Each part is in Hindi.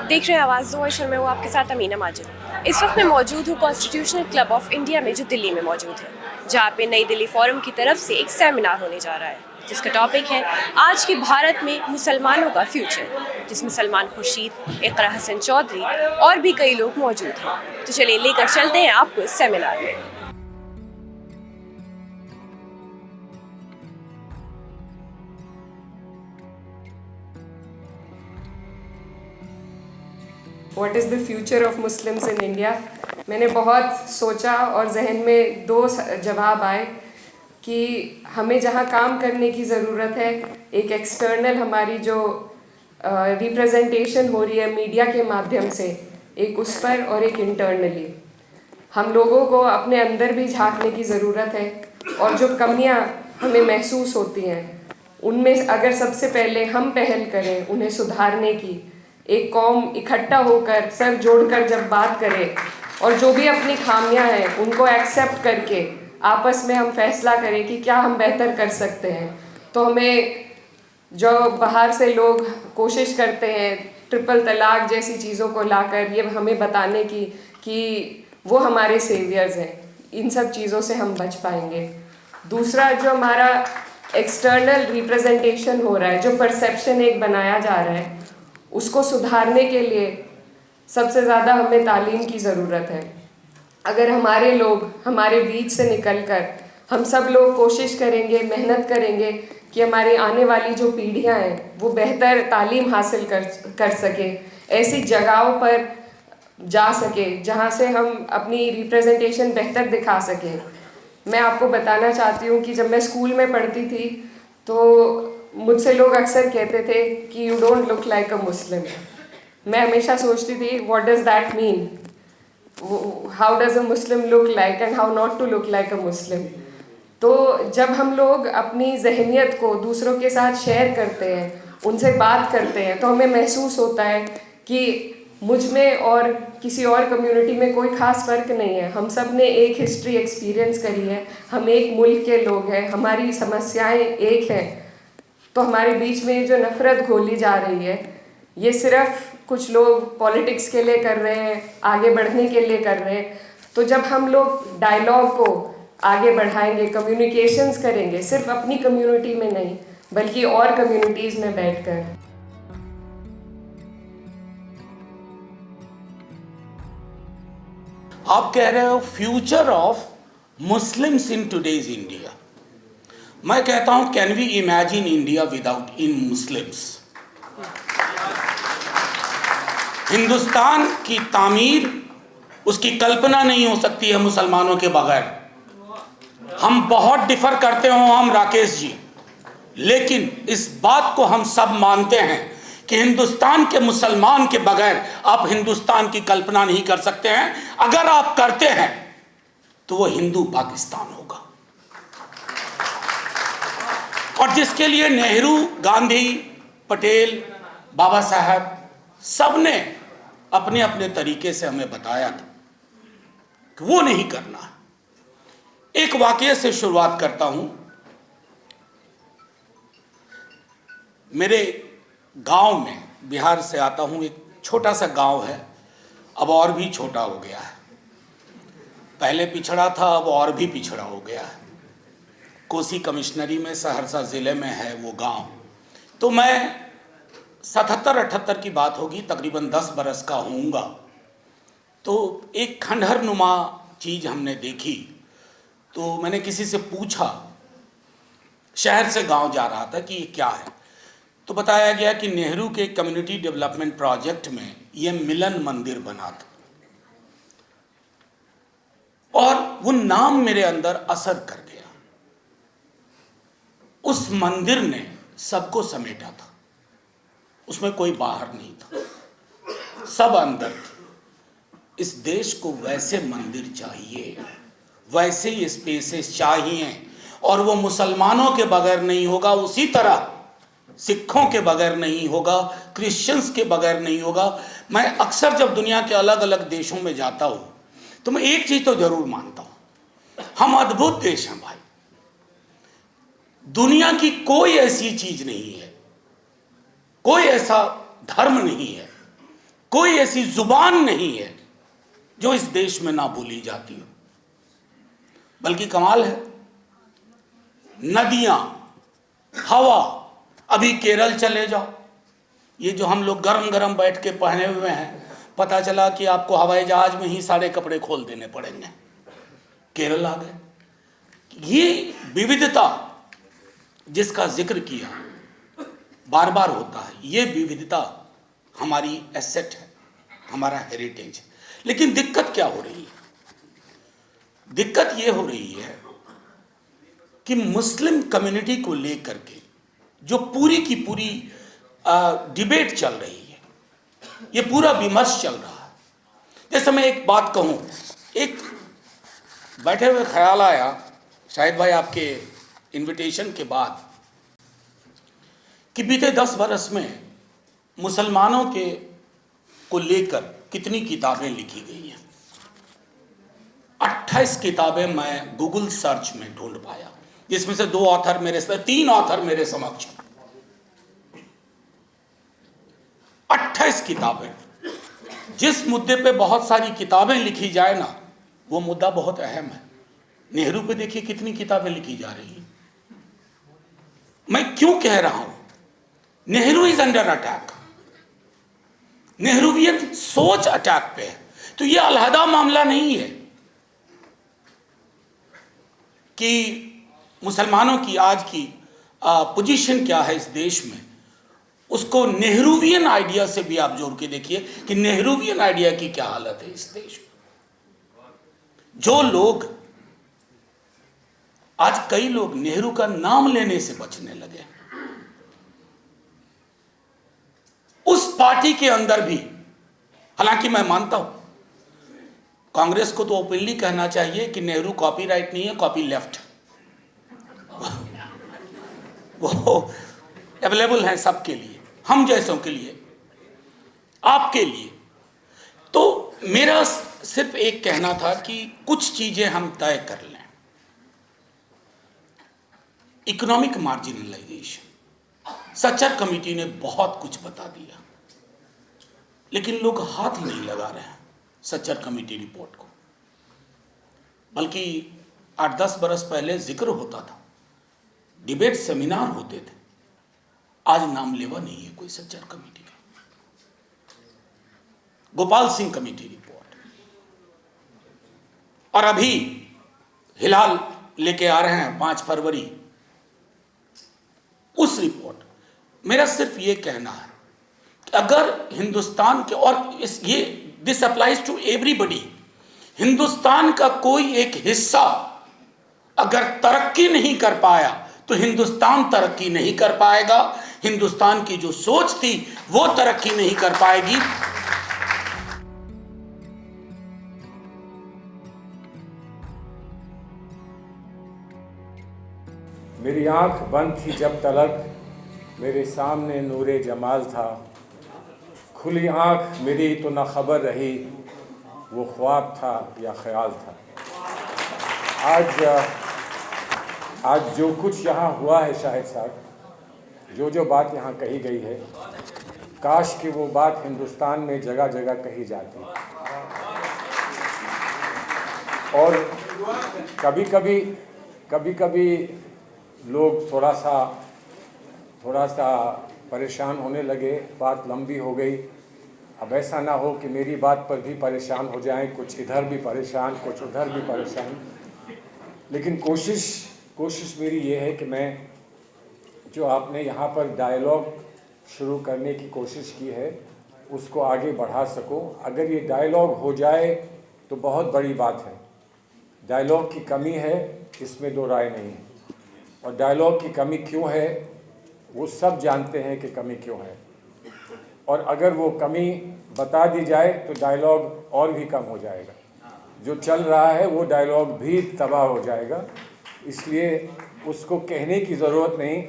आप देख रहे हैं आवाज़ दो और मैं हूँ आपके साथ अमीना माजिद। इस वक्त मैं मौजूद हूँ कॉन्स्टिट्यूशनल क्लब ऑफ इंडिया में, जो दिल्ली में मौजूद है, जहाँ पे नई दिल्ली फोरम की तरफ से एक सेमिनार होने जा रहा है जिसका टॉपिक है आज के भारत में मुसलमानों का फ्यूचर, जिसमें सलमान खुर्शीद, इकरा हसन चौधरी और भी कई लोग मौजूद हैं। तो चलिए लेकर चलते हैं आपको इस सेमिनार में। What is the future of Muslims in India. मैंने बहुत सोचा और जहन में दो जवाब आए कि हमें जहाँ काम करने की ज़रूरत है, एक एक्सटर्नल हमारी जो रिप्रेजेंटेशन हो रही है मीडिया के माध्यम से, एक उस पर, और एक इंटरनली हम लोगों को अपने अंदर भी झांकने की ज़रूरत है। और जो कमियाँ हमें महसूस होती हैं उनमें अगर सबसे पहले हम पहल करें उन्हें सुधारने की, एक कौम इकट्ठा होकर सर जोड़कर जब बात करें और जो भी अपनी खामियां हैं उनको एक्सेप्ट करके आपस में हम फैसला करें कि क्या हम बेहतर कर सकते हैं, तो हमें जो बाहर से लोग कोशिश करते हैं ट्रिपल तलाक जैसी चीज़ों को लाकर ये हमें बताने की कि वो हमारे सेवियर्स हैं, इन सब चीज़ों से हम बच पाएंगे। दूसरा, जो हमारा एक्सटर्नल रिप्रेजेंटेशन हो रहा है, जो परसेप्शन एक बनाया जा रहा है, उसको सुधारने के लिए सबसे ज़्यादा हमें तालीम की ज़रूरत है। अगर हमारे लोग हमारे बीच से निकलकर हम सब लोग कोशिश करेंगे, मेहनत करेंगे कि हमारी आने वाली जो पीढ़ियां हैं वो बेहतर तालीम हासिल कर सके, ऐसी जगहों पर जा सके जहां से हम अपनी रिप्रेजेंटेशन बेहतर दिखा सकें। मैं आपको बताना चाहती हूँ कि जब मैं स्कूल में पढ़ती थी तो मुझसे लोग अक्सर कहते थे कि you don't look like a Muslim. मैं हमेशा सोचती थी what does that mean, how does a Muslim look like and how not to look like a Muslim. तो जब हम लोग अपनी जहनियत को दूसरों के साथ शेयर करते हैं, उनसे बात करते हैं, तो हमें महसूस होता है कि मुझ में और किसी और कम्युनिटी में कोई ख़ास फ़र्क नहीं है। हम सब ने एक हिस्ट्री एक्सपीरियंस करी है, हम एक मुल्क के लोग हैं, हमारी समस्याएं एक हैं। तो हमारे बीच में जो नफ़रत घोली जा रही है ये सिर्फ कुछ लोग पॉलिटिक्स के लिए कर रहे हैं, आगे बढ़ने के लिए कर रहे हैं। तो जब हम लोग डायलॉग को आगे बढ़ाएंगे, कम्युनिकेशंस करेंगे, सिर्फ अपनी कम्युनिटी में नहीं बल्कि और कम्युनिटीज़ में बैठकर। आप कह रहे हो future of Muslims in today's India. मैं कहता हूं can we imagine India without in Muslims. Hindustan की तामीर, उसकी कल्पना नहीं हो सकती है मुसलमानों के बगैर। हम बहुत डिफर करते हो हम राकेश जी, लेकिन इस बात को हम सब मानते हैं कि हिंदुस्तान के मुसलमान के बगैर आप हिंदुस्तान की कल्पना नहीं कर सकते हैं। अगर आप करते हैं तो वो हिंदू पाकिस्तान होगा, और जिसके लिए नेहरू, गांधी, पटेल, बाबा साहब सब ने अपने अपने तरीके से हमें बताया था कि वो नहीं करना। एक वाकये से शुरुआत करता हूं। मेरे गांव में, बिहार से आता हूं, एक छोटा सा गांव है, अब और भी छोटा हो गया है। पहले पिछड़ा था, अब और भी पिछड़ा हो गया है। कोसी कमिश्नरी में, सहरसा ज़िले में है वो गांव। तो मैं 77-78 की बात होगी, तकरीबन 10 बरस का होऊंगा। तो एक खंडहर नुमा चीज़ हमने देखी। तो मैंने किसी से पूछा, शहर से गांव जा रहा था, कि ये क्या है। तो बताया गया कि नेहरू के कम्युनिटी डेवलपमेंट प्रोजेक्ट में ये मिलन मंदिर बना था, और वो नाम मेरे अंदर असर कर गया। उस मंदिर ने सबको समेटा था, उसमें कोई बाहर नहीं था, सब अंदर थे। इस देश को वैसे मंदिर चाहिए, वैसे ही स्पेसेस चाहिए, और वो मुसलमानों के बगैर नहीं होगा, उसी तरह सिखों के बगैर नहीं होगा, क्रिश्चियंस के बगैर नहीं होगा। मैं अक्सर जब दुनिया के अलग अलग देशों में जाता हूँ तो मैं एक चीज़ तो जरूर मानता हूँ, हम अद्भुत देश हैं भाई। दुनिया की कोई ऐसी चीज़ नहीं है, कोई ऐसा धर्म नहीं है कोई ऐसी जुबान नहीं है जो इस देश में ना बोली जाती हो। बल्कि कमाल है, नदियां, हवा, अभी केरल चले जाओ, ये जो हम लोग गरम गरम बैठ के पहने हुए हैं, पता चला कि आपको हवाई जहाज में ही सारे कपड़े खोल देने पड़ेंगे। केरल आ गए। ये विविधता जिसका जिक्र किया बार बार होता है, ये विविधता हमारी एसेट है, हमारा हेरिटेज है। लेकिन दिक्कत क्या हो रही है? दिक्कत ये हो रही है कि मुस्लिम कम्युनिटी को लेकर के जो पूरी की पूरी डिबेट चल रही है, ये पूरा विमर्श चल रहा है। जैसे मैं एक बात कहूं, एक बैठे हुए ख्याल आया शाहिद भाई आपके इनविटेशन के बाद, कि बीते 10 बरस में मुसलमानों के को लेकर कितनी किताबें लिखी गई हैं। 28 किताबें मैं गूगल सर्च में ढूंढ पाया, जिसमें से 2 ऑथर मेरे साथ, 3 ऑथर मेरे समक्ष। 28 किताबें। जिस मुद्दे पे बहुत सारी किताबें लिखी जाए ना, वो मुद्दा बहुत अहम है। नेहरू पे देखिए कितनी किताबें लिखी जा रही हैं। मैं क्यों कह रहा हूं? Nehru is under attack, Nehruvian सोच अटैक पे है। तो ये अलहदा मामला नहीं है कि मुसलमानों की आज की पोजीशन क्या है इस देश में, उसको नेहरूवियन आइडिया से भी आप जोड़ के देखिए कि नेहरूवियन आइडिया की क्या हालत है इस देश में। जो लोग आज, कई लोग नेहरू का नाम लेने से बचने लगे। उस पार्टी के अंदर भी, हालांकि मैं मानता हूं कांग्रेस को तो ओपनली कहना चाहिए कि नेहरू कॉपीराइट नहीं है, कॉपी लेफ्ट। वो अवेलेबल है सबके लिए, हम जैसों के लिए, आपके लिए। तो मेरा सिर्फ एक कहना था कि कुछ चीजें हम तय कर लें। इकोनॉमिक मार्जिनलाइजेशन, सच्चर कमेटी ने बहुत कुछ बता दिया, लेकिन लोग हाथ नहीं लगा रहे हैं सच्चर कमेटी रिपोर्ट को। बल्कि 8-10 बरस पहले जिक्र होता था, डिबेट सेमिनार होते थे, आज नाम लेवा नहीं है कोई सच्चर कमेटी का। गोपाल सिंह कमेटी रिपोर्ट, और अभी हिलाल लेके आ रहे हैं 5 फरवरी उस रिपोर्ट। मेरा सिर्फ ये कहना है कि अगर हिंदुस्तान के, और ये this applies to everybody, Hindustan का कोई एक हिस्सा अगर तरक्की नहीं कर पाया तो हिंदुस्तान तरक्की नहीं कर पाएगा। हिंदुस्तान की जो सोच थी वो तरक्की नहीं कर पाएगी। मेरी आंख बंद थी जब तलक मेरे सामने नूरे जमाल था, खुली आंख मेरी तो न खबर रही वो ख्वाब था या ख्याल था। आज जो कुछ यहाँ हुआ है शाहिद साहब, जो बात यहाँ कही गई है, काश कि वो बात हिंदुस्तान में जगह जगह कही जाती। और कभी कभी लोग थोड़ा सा परेशान होने लगे, बात लंबी हो गई। अब ऐसा ना हो कि मेरी बात पर भी परेशान हो जाएं, कुछ इधर भी परेशान, कुछ उधर भी परेशान। लेकिन कोशिश मेरी ये है कि मैं जो आपने यहाँ पर डायलॉग शुरू करने की कोशिश की है उसको आगे बढ़ा सकूं। अगर ये डायलॉग हो जाए तो बहुत बड़ी बात है। डायलॉग की कमी है, इसमें दो राय नहीं है। और डायलॉग की कमी क्यों है वो सब जानते हैं कि कमी क्यों है। और अगर वो कमी बता दी जाए तो डायलॉग और भी कम हो जाएगा। जो चल रहा है वो डायलॉग भी तबाह हो जाएगा। इसलिए उसको कहने की ज़रूरत नहीं।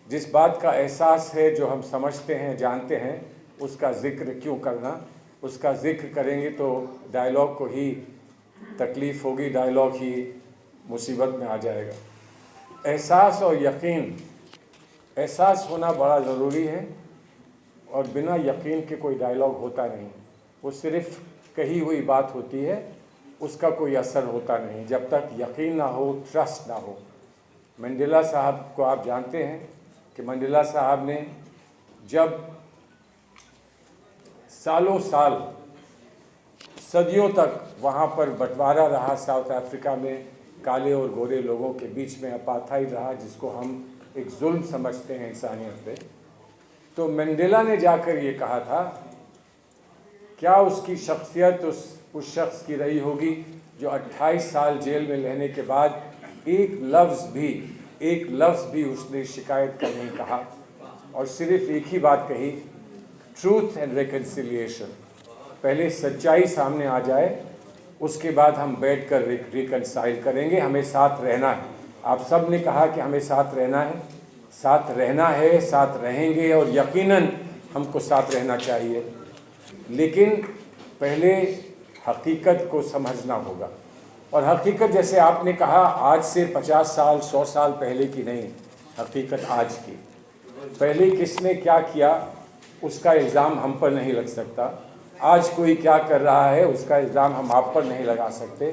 जिस बात का एहसास है, जो हम समझते हैं, जानते हैं, उसका ज़िक्र क्यों करना। उसका ज़िक्र करेंगे तो डायलॉग को ही तकलीफ़ होगी, डायलॉग ही मुसीबत में आ जाएगा। एहसास और यकीन, एहसास होना बड़ा ज़रूरी है और बिना यकीन के कोई डायलॉग होता नहीं। वो सिर्फ कही हुई बात होती है, उसका कोई असर होता नहीं जब तक यकीन ना हो, ट्रस्ट ना हो। मंडेला साहब को आप जानते हैं कि मंडेला साहब ने जब सालों साल, सदियों तक वहाँ पर बंटवारा रहा साउथ अफ्रीका में, काले और गोरे लोगों के बीच में अपार्थाइड रहा, जिसको हम एक जुल्म समझते हैं इंसानियत पे, तो मंडेला ने जाकर ये कहा था, क्या उसकी शख्सियत उस शख्स की रही होगी जो 28 साल जेल में रहने के बाद एक लफ्ज़ भी उसने शिकायत का नहीं कहा, और सिर्फ एक ही बात कही, ट्रूथ एंड रिकन्सिलिएशन। पहले सच्चाई सामने आ जाए, उसके बाद हम बैठकर रिकन्साइल करेंगे, हमें साथ रहना है। आप सब ने कहा कि हमें साथ रहना है, साथ रहेंगे और यकीनन हमको साथ रहना चाहिए, लेकिन पहले हकीकत को समझना होगा। और हकीकत, जैसे आपने कहा, आज से 50 साल 100 साल पहले की नहीं, हकीकत आज की। पहले किसने क्या किया उसका इल्ज़ाम हम पर नहीं लग सकता, आज कोई क्या कर रहा है उसका इल्ज़ाम हम आप पर नहीं लगा सकते,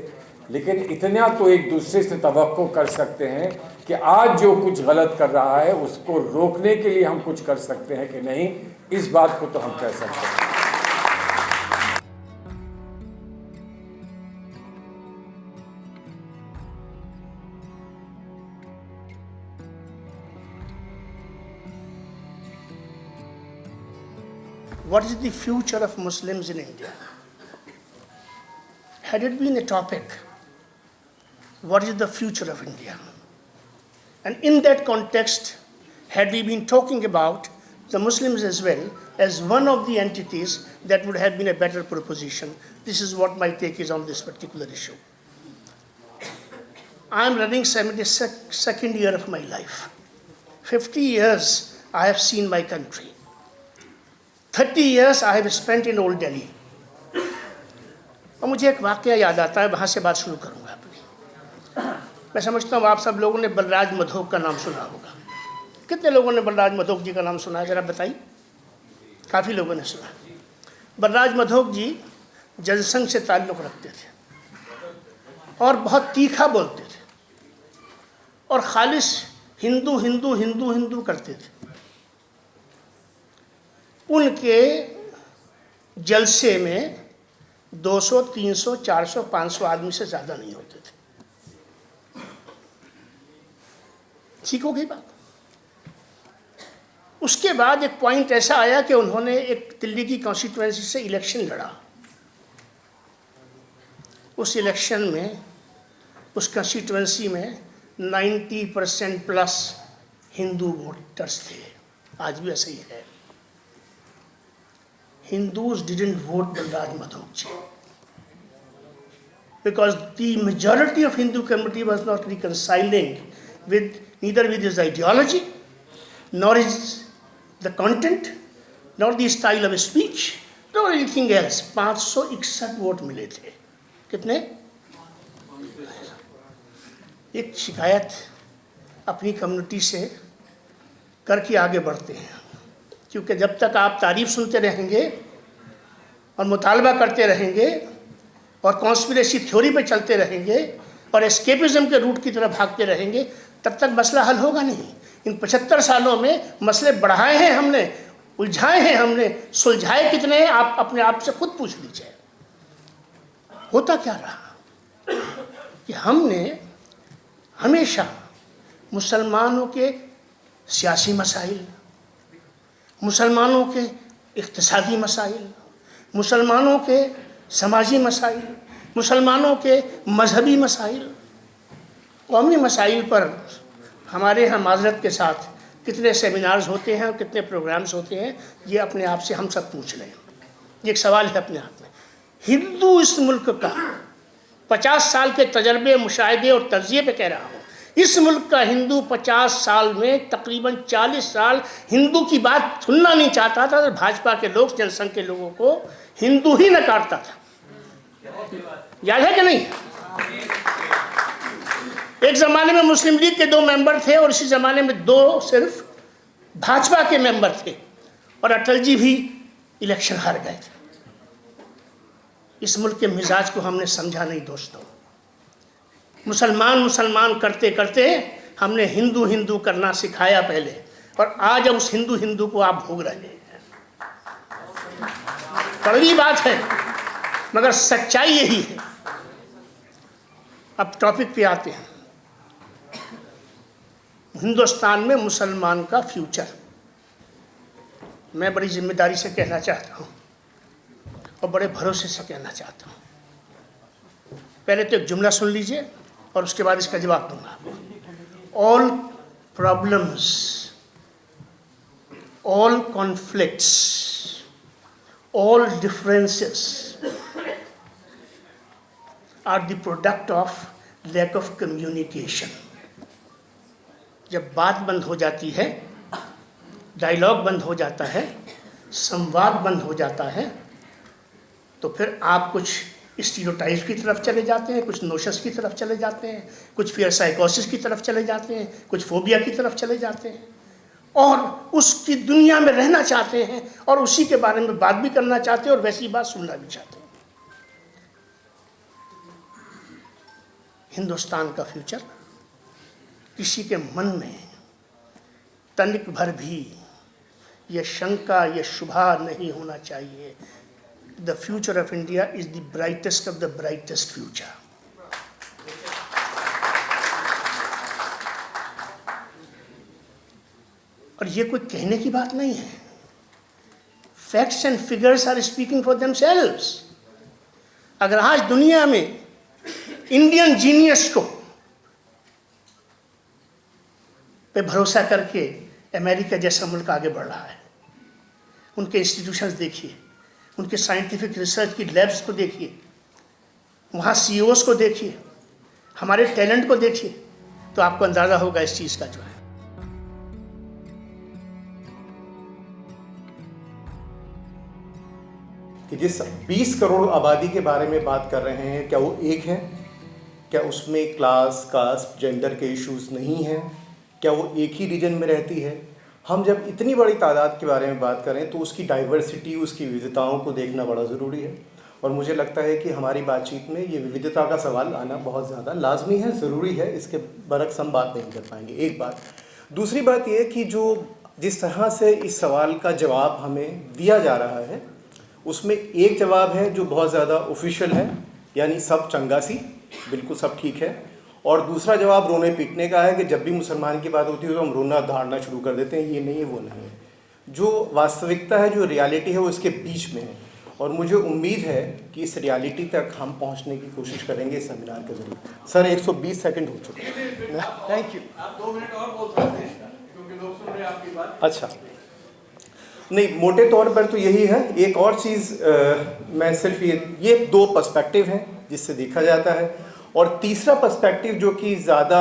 लेकिन इतना तो एक दूसरे से तवक्को कर सकते हैं कि आज जो कुछ गलत कर रहा है उसको रोकने के लिए हम कुछ कर सकते हैं कि नहीं, इस बात को तो हम कह सकते हैं। What is the future of Muslims in India? Had it been a topic, what is the future of India? And in that context, had we been talking about the Muslims as well as one of the entities, that would have been a better proposition. This is what my take is on this particular issue. I am running 72nd year of my life. 50 years I have seen my country. 30 years I have spent in Old Delhi. और मुझे एक वाक़या याद आता है, वहाँ से बात शुरू करूँगा अपनी। मैं समझता हूँ आप सब लोगों ने बलराज मधोक का नाम सुना होगा। कितने लोगों ने बलराज मधोक जी का नाम सुना है, ज़रा बताइए। काफ़ी लोगों ने सुना। बलराज मधोक जी जनसंघ से ताल्लुक़ रखते थे और बहुत तीखा बोलते थे और खालिश हिंदू हिंदू हिंदू हिंदू करते थे। उनके जलसे में 200, 300, 400, 500 आदमी से ज़्यादा नहीं होते थे। ठीक हो गई बात। उसके बाद एक पॉइंट ऐसा आया कि उन्होंने एक दिल्ली की कॉन्स्टिट्यूएंसी से इलेक्शन लड़ा। उस इलेक्शन में, उस कॉन्स्टिट्यूएंसी में 90% प्लस हिंदू वोटर्स थे। आज भी ऐसा ही है। Hindus didn't vote Balraj Madhok ji because the majority of Hindu community was not reconciling with neither with his ideology, nor his the content, nor the style of speech, nor anything else. 561 vote मिले थे। कितने? एक शिकायत अपनी कम्युनिटी से करके आगे बढ़ते हैं, क्योंकि जब तक आप तारीफ सुनते रहेंगे और मुतालबा करते रहेंगे और कॉन्स्पिरेसी थ्योरी पे चलते रहेंगे और एस्केपिज्म के रूट की तरफ भागते रहेंगे, तब तक मसला हल होगा नहीं। इन 75 सालों में मसले बढ़ाए हैं हमने, उलझाए हैं हमने, सुलझाए कितने हैं आप अपने आप से खुद पूछ लीजिए। होता क्या रहा कि हमने हमेशा मुसलमानों के सियासी मसाइल, मुसलमानों के इक़्तिसादी मसाइल, मुसलमानों के समाजी मसाइल, मुसलमानों के मजहबी मसाइल, कौमी मसाइल पर हमारे यहाँ माज़रत के साथ कितने सेमिनार्स होते हैं और कितने प्रोग्राम्स होते हैं, ये अपने आप से हम सब पूछ लें। ये एक सवाल है अपने आप में। हिंदू इस मुल्क का 50 साल के तजर्बे, मुशाहिदे और तज़किये पे कह रहा हूँ, इस मुल्क का हिंदू 50 साल में तकरीबन 40 साल हिंदू की बात सुनना नहीं चाहता था। तो भाजपा के लोग, जनसंघ के लोगों को हिंदू ही नकारता था। याद है कि नहीं? एक ज़माने में मुस्लिम लीग के 2 मेंबर थे और इसी ज़माने में 2 सिर्फ भाजपा के मेंबर थे और अटल जी भी इलेक्शन हार गए थे। इस मुल्क के मिजाज को हमने समझा नहीं दोस्तों। मुसलमान मुसलमान करते करते हमने हिंदू हिंदू करना सिखाया पहले, और आज उस हिंदू हिंदू को आप भोग रहे हैं। कड़वी बात है मगर सच्चाई यही है। अब टॉपिक पे आते हैं, हिंदुस्तान में मुसलमान का फ्यूचर। मैं बड़ी जिम्मेदारी से कहना चाहता हूँ और बड़े भरोसे से कहना चाहता हूँ। पहले तो एक जुमला सुन लीजिए और उसके बाद इसका जवाब दूंगा आपको। All problems, all conflicts, all differences are the product of lack of communication. जब बात बंद हो जाती है, डायलॉग बंद हो जाता है, संवाद बंद हो जाता है, तो फिर आप कुछ स्टीरियोटाइप की तरफ चले जाते हैं, कुछ नोशस की तरफ चले जाते हैं, कुछ फियर साइकोसिस की तरफ चले जाते हैं, कुछ फोबिया की तरफ चले जाते हैं, और उसकी दुनिया में रहना चाहते हैं और उसी के बारे में बात भी करना चाहते हैं और वैसी बात सुनना भी चाहते हैं। हिंदुस्तान का फ्यूचर किसी के मन में तनिक भर भी यह शंका, यह शुभा नहीं होना चाहिए। The future of India is the brightest of the brightest future. और ये कोई कहने की बात नहीं है। Facts and figures are speaking for themselves. अगर आज दुनिया में इंडियन जीनियस को पे भरोसा करके अमेरिका जैसा मुल्क आगे बढ़ रहा है, उनके इंस्टीट्यूशंस देखिए, उनके साइंटिफिक रिसर्च की लैब्स को देखिए, वहाँ सीईओस को देखिए, हमारे टैलेंट को देखिए, तो आपको अंदाज़ा होगा इस चीज़ का जो है। कि जिस 20 करोड़ आबादी के बारे में बात कर रहे हैं, क्या वो एक है? क्या उसमें क्लास, कास्ट, जेंडर के इश्यूज नहीं हैं? क्या वो एक ही रीजन में रहती है? हम जब इतनी बड़ी तादाद के बारे में बात करें तो उसकी डाइवर्सिटी, उसकी विविधताओं को देखना बड़ा ज़रूरी है। और मुझे लगता है कि हमारी बातचीत में ये विविधता का सवाल आना बहुत ज़्यादा लाजमी है, ज़रूरी है। इसके बरक्स हम बात नहीं कर पाएंगे। एक बात। दूसरी बात ये कि जो जिस तरह से इस सवाल का जवाब हमें दिया जा रहा है, उसमें एक जवाब है जो बहुत ज़्यादा ऑफिशियल है, यानी सब चंगासी, बिल्कुल सब ठीक है। और दूसरा जवाब रोने पीटने का है कि जब भी मुसलमान की बात होती है तो हम रोना धाड़ना शुरू कर देते हैं, ये नहीं है, वो नहीं है। जो वास्तविकता है, जो रियलिटी है, वो इसके बीच में है। और मुझे उम्मीद है कि इस रियलिटी तक हम पहुंचने की कोशिश करेंगे इस सेमिनार के जरिए। सर 120 सेकंड हो चुके हैं। Thank you. आप 2 मिनट और बोल सकते हैं क्योंकि लोग सुन रहे हैं आपकी बात। अच्छा, नहीं, मोटे तौर पर तो यही है। एक और चीज़ मैं सिर्फ ये 2 पर्सपेक्टिव हैं जिससे देखा जाता है, और तीसरा पर्सपेक्टिव जो कि ज़्यादा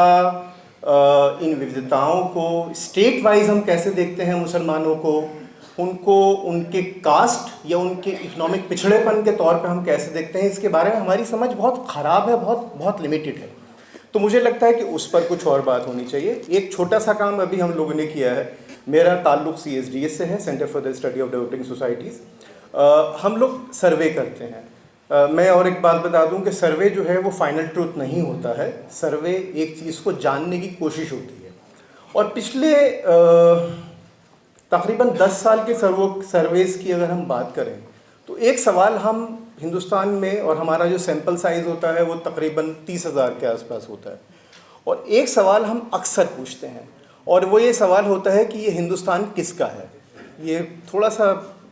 इन विविधताओं को स्टेट वाइज हम कैसे देखते हैं, मुसलमानों को, उनको उनके कास्ट या उनके इकोनॉमिक पिछड़ेपन के तौर पे हम कैसे देखते हैं, इसके बारे में हमारी समझ बहुत ख़राब है, बहुत लिमिटेड है। तो मुझे लगता है कि उस पर कुछ और बात होनी चाहिए। एक छोटा सा काम अभी हम लोगों ने किया है, मेरा ताल्लुक़ CSDS से है, centre for the study of developing societies. हम लोग सर्वे करते हैं। मैं और एक बात बता दूं कि सर्वे जो है वो फाइनल ट्रूथ नहीं होता है। सर्वे एक चीज़ को जानने की कोशिश होती है। और पिछले तकरीबन 10 साल के सर्वेज़ की अगर हम बात करें तो एक सवाल हम हिंदुस्तान में, और हमारा जो सैंपल साइज़ होता है वो तकरीबन 30,000 के आसपास होता है, और एक सवाल हम अक्सर पूछते हैं, और वो ये सवाल होता है कि ये हिंदुस्तान किसका है। ये थोड़ा सा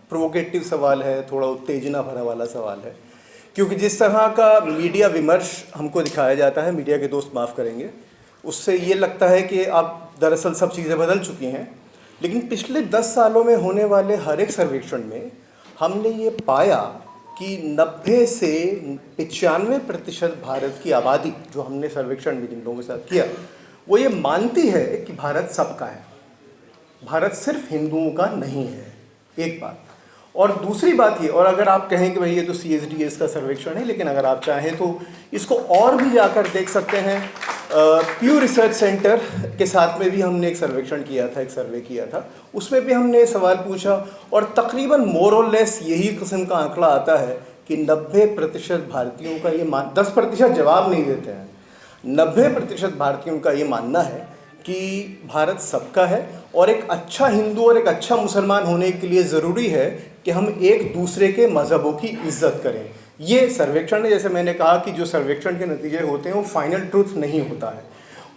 प्रोवोकेटिव सवाल है, थोड़ा उत्तेजना भरा वाला सवाल है, क्योंकि जिस तरह का मीडिया विमर्श हमको दिखाया जाता है, मीडिया के दोस्त माफ़ करेंगे, उससे ये लगता है कि अब दरअसल सब चीज़ें बदल चुकी हैं। लेकिन पिछले 10 सालों में होने वाले हर एक सर्वेक्षण में हमने ये पाया कि 90 से 95% भारत की आबादी, जो हमने सर्वेक्षण में जिन लोगों के साथ किया, वो ये मानती है कि भारत सबका है, भारत सिर्फ हिंदुओं का नहीं है। एक बात। और दूसरी बात ये, और अगर आप कहें कि भाई ये तो CSDS का सर्वेक्षण है, लेकिन अगर आप चाहें तो इसको और भी जाकर देख सकते हैं। प्यू रिसर्च सेंटर के साथ में भी हमने एक सर्वेक्षण किया था, एक सर्वे किया था, उसमें भी हमने सवाल पूछा, और तकरीबन मोर और लेस यही किस्म का आंकड़ा आता है कि कि 90% भारतीयों का ये 10% जवाब नहीं देते हैं, 90% भारतीयों का ये मानना है कि भारत सबका है और एक अच्छा हिंदू और एक अच्छा मुसलमान होने के लिए ज़रूरी है कि हम एक दूसरे के मज़हबों की इज्जत करें। ये सर्वेक्षण है, जैसे मैंने कहा कि जो सर्वेक्षण के नतीजे होते हैं वो फाइनल ट्रूथ नहीं होता है,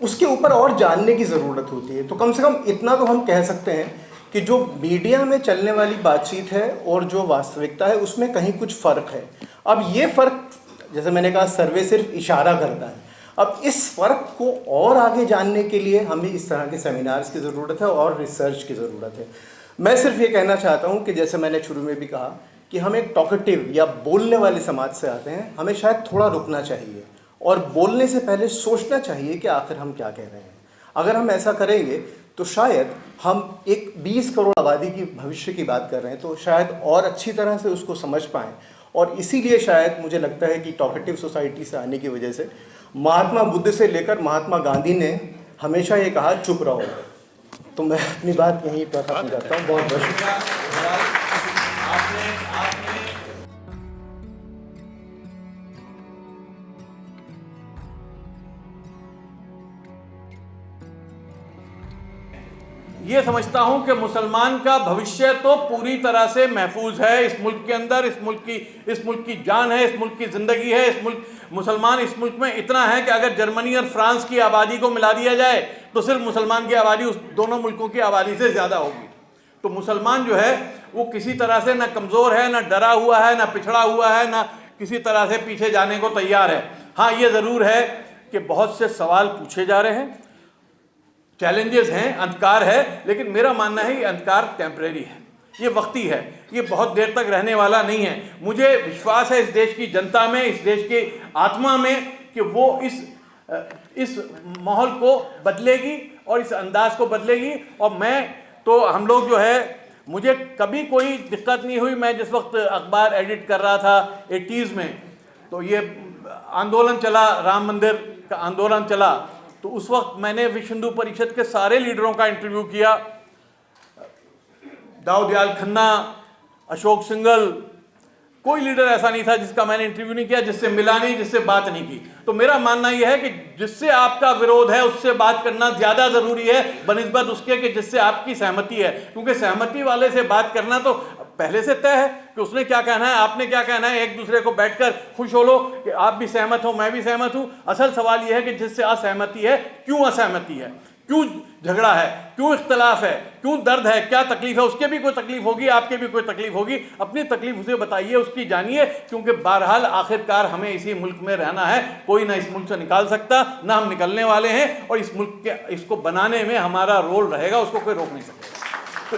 उसके ऊपर और जानने की ज़रूरत होती है। तो कम से कम इतना तो हम कह सकते हैं कि जो मीडिया में चलने वाली बातचीत है और जो वास्तविकता है उसमें कहीं कुछ फ़र्क है। अब ये फ़र्क, जैसे मैंने कहा, सर्वे सिर्फ इशारा करता है। अब इस फ़र्क को और आगे जानने के लिए हमें इस तरह के सेमिनार्स की ज़रूरत है और रिसर्च की ज़रूरत है। मैं सिर्फ ये कहना चाहता हूँ कि जैसे मैंने शुरू में भी कहा कि हम एक टॉकेटिव या बोलने वाले समाज से आते हैं, हमें शायद थोड़ा रुकना चाहिए और बोलने से पहले सोचना चाहिए कि आखिर हम क्या कह रहे हैं। अगर हम ऐसा करेंगे तो शायद हम एक 20 करोड़ आबादी की भविष्य की बात कर रहे हैं, तो शायद और अच्छी तरह से उसको समझ पाएँ। और इसीलिए शायद मुझे लगता है कि टॉकेटिव सोसाइटी से आने की वजह से महात्मा बुद्ध से लेकर महात्मा गांधी ने हमेशा ये कहा, चुप रहो। तो मैं अपनी बात यहीं पर खत्म करता हूँ। बहुत बहुत शुक्रिया। ये समझता हूं कि मुसलमान का भविष्य तो पूरी तरह से महफूज है इस मुल्क के अंदर। इस मुल्क की जान है, इस मुल्क की ज़िंदगी है। मुसलमान इस मुल्क में इतना है कि अगर जर्मनी और फ्रांस की आबादी को मिला दिया जाए तो सिर्फ मुसलमान की आबादी उस दोनों मुल्कों की आबादी से ज़्यादा होगी। तो मुसलमान जो है वो किसी तरह से ना कमज़ोर है, ना डरा हुआ है, ना पिछड़ा हुआ है, ना किसी तरह से पीछे जाने को तैयार है। हाँ, ये ज़रूर है कि बहुत से सवाल पूछे जा रहे हैं, चैलेंजेस हैं, अंधकार है, लेकिन मेरा मानना है ये अंधकार टेम्परेरी है, ये वक्ती है, ये बहुत देर तक रहने वाला नहीं है। मुझे विश्वास है इस देश की जनता में, इस देश की आत्मा में कि वो इस माहौल को बदलेगी और इस अंदाज को बदलेगी। और हम लोग जो है, मुझे कभी कोई दिक्कत नहीं हुई। मैं जिस वक्त अखबार एडिट कर रहा था 80s में, तो ये आंदोलन चला, राम मंदिर का आंदोलन चला, तो उस वक्त मैंने विश्व हिंदू परिषद के सारे लीडरों का इंटरव्यू किया। दाऊदयाल खन्ना, अशोक सिंघल, कोई लीडर ऐसा नहीं था जिसका मैंने इंटरव्यू नहीं किया, जिससे मिला नहीं, जिससे बात नहीं की। तो मेरा मानना यह है कि जिससे आपका विरोध है उससे बात करना ज़्यादा ज़रूरी है बनिस्बत उसके कि जिससे आपकी सहमति है, क्योंकि सहमति वाले से बात करना तो पहले से तय है कि उसने क्या कहना है, आपने क्या कहना है। एक दूसरे को बैठकर खुश हो लो कि आप भी सहमत हो, मैं भी सहमत हूँ। असल सवाल यह है कि जिससे असहमति है, क्यों असहमति है, क्यों झगड़ा है, क्यों इख्तलाफ है, क्यों दर्द है, क्या तकलीफ है। उसके भी कोई तकलीफ होगी, आपके भी कोई तकलीफ होगी, अपनी तकलीफ उसे बताइए, उसकी जानिए, क्योंकि बहरहाल आखिरकार हमें इसी मुल्क में रहना है। कोई ना इस मुल्क से निकाल सकता, ना हम निकलने वाले हैं, और इस मुल्क के इसको बनाने में हमारा रोल रहेगा, उसको कोई रोक नहीं सकता। तो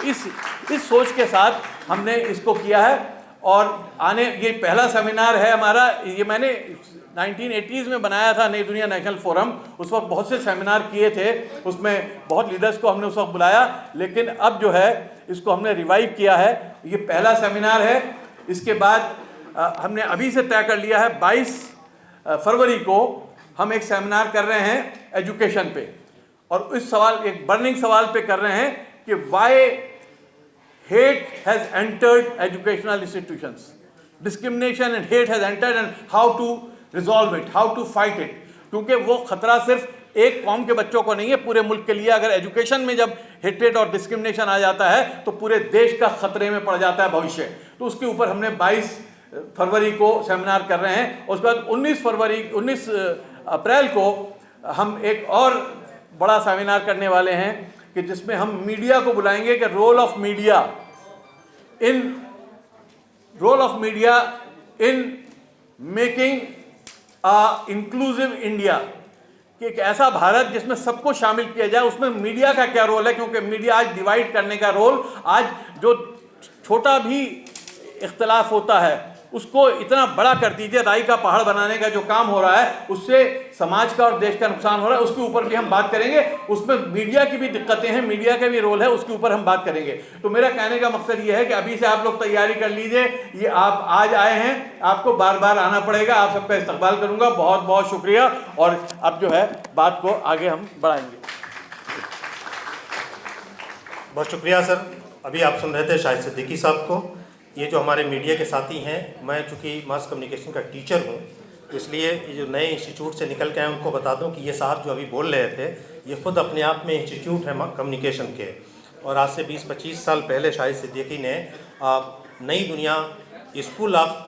इस सोच के साथ हमने इसको किया है। और ये पहला सेमिनार है हमारा। ये मैंने 1980s में बनाया था, नई दुनिया नेशनल फोरम। उस वक्त बहुत से सेमिनार किए थे, उसमें बहुत लीडर्स को हमने उस वक्त बुलाया, लेकिन अब जो है इसको हमने रिवाइव किया है। ये पहला सेमिनार है। इसके बाद हमने अभी से तय कर लिया है 22 फरवरी को हम एक सेमिनार कर रहे हैं एजुकेशन पे, और इस एक बर्निंग सवाल पे कर रहे हैं कि Y hate has entered educational institutions, discrimination and hate has entered, and how to resolve it, how to fight it। क्योंकि वो खतरा सिर्फ एक कौम के बच्चों को नहीं है, पूरे मुल्क के लिए। अगर एजुकेशन में जब हेट्रेड और डिस्क्रिमिनेशन आ जाता है तो पूरे देश का खतरे में पड़ जाता है भविष्य। तो उसके ऊपर हमने 22 फरवरी को सेमिनार कर रहे हैं। उसके बाद 19 अप्रैल को हम एक और बड़ा सेमिनार करने वाले हैं कि जिसमें हम मीडिया को बुलाएंगे कि role of media in making a inclusive India, कि एक ऐसा भारत जिसमें सबको शामिल किया जाए, उसमें मीडिया का क्या रोल है। क्योंकि मीडिया आज डिवाइड करने का रोल, आज जो छोटा भी इख्तलाफ होता है उसको इतना बड़ा कर दीजिए, राई का पहाड़ बनाने का जो काम हो रहा है उससे समाज का और देश का नुकसान हो रहा है। उसके ऊपर भी हम बात करेंगे। उसमें मीडिया की भी दिक्कतें हैं, मीडिया का भी रोल है, उसके ऊपर हम बात करेंगे। तो मेरा कहने का मकसद ये है कि अभी से आप लोग तैयारी कर लीजिए। ये आप आज आए हैं, आपको बार बार आना पड़ेगा। आप सबका इस्तकबाल करूंगा। बहुत बहुत शुक्रिया। और अब जो है बात को आगे हम बढ़ाएंगे। बहुत शुक्रिया सर। अभी आप सुन रहे थे शाहिद सिद्दीकी साहब को। ये जो हमारे मीडिया के साथी हैं, मैं चूँकि मास कम्युनिकेशन का टीचर हूँ, इसलिए ये जो नए इंस्टीट्यूट से निकल के आए उनको बता दूं कि ये साहब जो अभी बोल रहे थे, ये ख़ुद अपने आप में इंस्टीट्यूट है कम्युनिकेशन के। और आज से 20-25 साल पहले शाहिद सिद्दीकी ने नई दुनिया स्कूल ऑफ